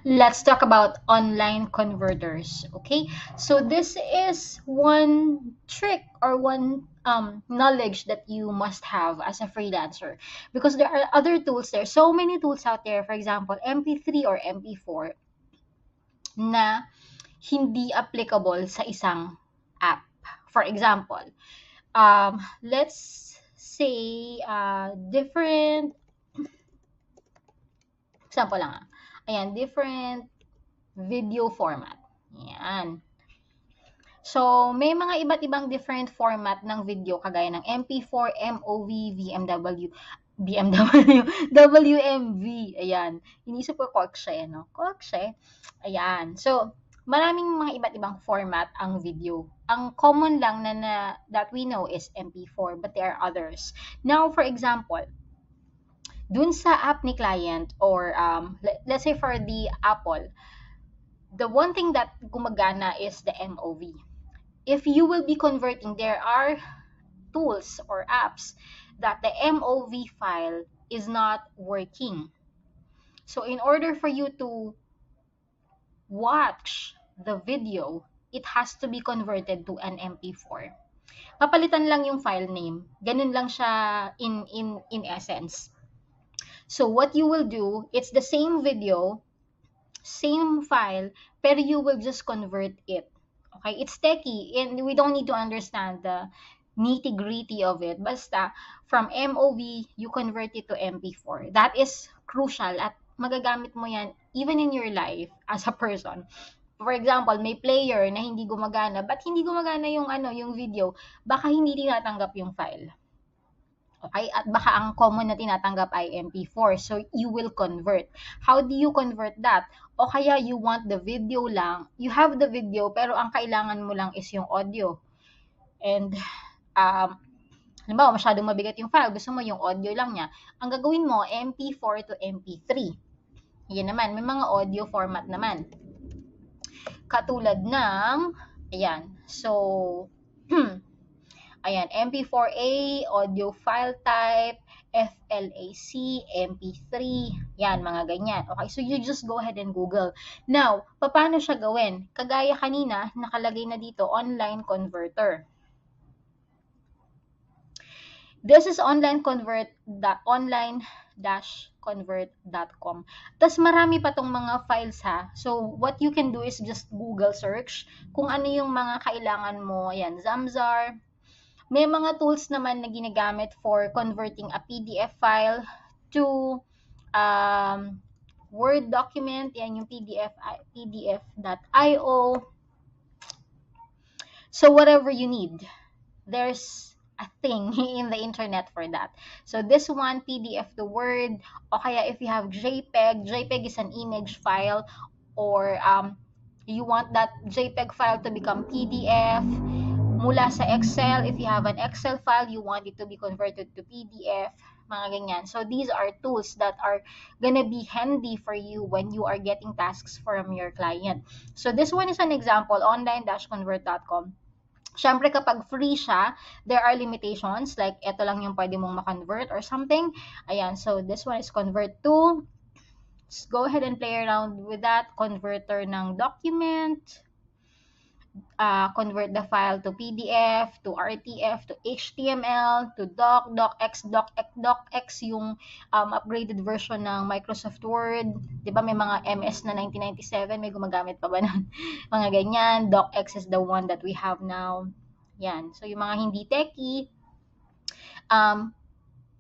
let's talk about online converters. Okay, so this is one trick or one knowledge that you must have as a freelancer, because there are other tools. There are so many tools out there, for example MP3 or MP4, na hindi applicable sa isang app. For example, let's say different example lang. Ayan, different video format. Yan. So, may mga iba't ibang different format ng video kagaya ng MP4, MOV, VMW, BMW, WMV. Ayan. Inisip ko Korkshe, no? Korkshe. Ayan. So, maraming mga iba't ibang format ang video. Ang common lang that we know is MP4, but there are others. Now, for example, dun sa app ni client or let's say for the Apple, the one thing that gumagana is the MOV. If you will be converting, there are tools or apps that the MOV file is not working. So in order for you to watch the video, it has to be converted to an MP4. Papalitan lang yung file name. Ganun lang siya in essence. So what you will do, it's the same video, same file, pero you will just convert it. Okay, it's techy and we don't need to understand the nitty-gritty of it. Basta from MOV, you convert it to MP4. That is crucial at magagamit mo yan even in your life as a person. For example, may player na hindi gumagana. Ba't hindi gumagana yung video? Baka hindi tinatanggap yung file. Okay? At baka ang common na tinatanggap ay MP4. So, you will convert. How do you convert that? O kaya you want the video lang. You have the video, pero ang kailangan mo lang is yung audio. And, halimbawa, masyadong mabigat yung file. Gusto mo yung audio lang niya. Ang gagawin mo, MP4 to MP3. Yan naman. May mga audio format naman. Katulad ng, ayan. So, ayan, MP4A, audio file type, FLAC, MP3, yan, mga ganyan. Okay, so you just go ahead and Google. Now, paano siya gawin? Kagaya kanina, nakalagay na dito, online converter. This is online-convert.com. Tapos marami pa tong mga files ha. So, what you can do is just Google search kung ano yung mga kailangan mo. Ayan, Zamzar. May mga tools naman na ginagamit for converting a PDF file to Word document. Yan yung pdf.io. So whatever you need, there's a thing in the internet for that. So this one, PDF to Word, o kaya if you have JPEG is an image file, or you want that JPEG file to become PDF. Mula sa Excel, if you have an Excel file, you want it to be converted to PDF, mga ganyan. So these are tools that are gonna be handy for you when you are getting tasks from your client. So this one is an example, online-convert.com. Siyempre, kapag free siya, there are limitations, like ito lang yung pwede mong ma-convert or something. Ayan, so this one is convert to. Just go ahead and play around with that. Converter ng document. Convert the file to PDF, to RTF, to HTML, to docx, docx yung upgraded version ng Microsoft Word. Di ba may mga MS na 1997, may gumagamit pa ba nun? Mga ganyan. Docx is the one that we have now. Yan. So, yung mga hindi techie,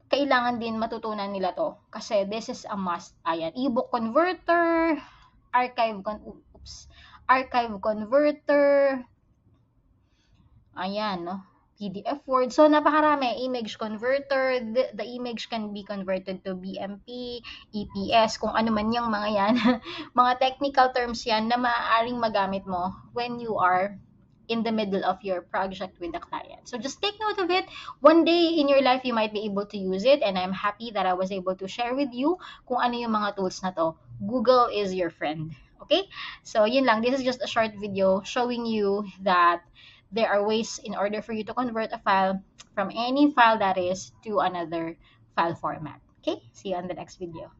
kailangan din matutunan nila to. Kasi this is a must. Ayan. Ebook converter, archive converter, ayan, no? PDF Word. So, napakarami. Image converter. The image can be converted to BMP, EPS, kung ano man yung mga yan. Mga technical terms yan na maaaring magamit mo when you are in the middle of your project with the client. So, just take note of it. One day in your life, you might be able to use it, and I'm happy that I was able to share with you kung ano yung mga tools na to. Google is your friend. Okay? So, yun lang. This is just a short video showing you that there are ways in order for you to convert a file from any file that is to another file format. Okay? See you on the next video.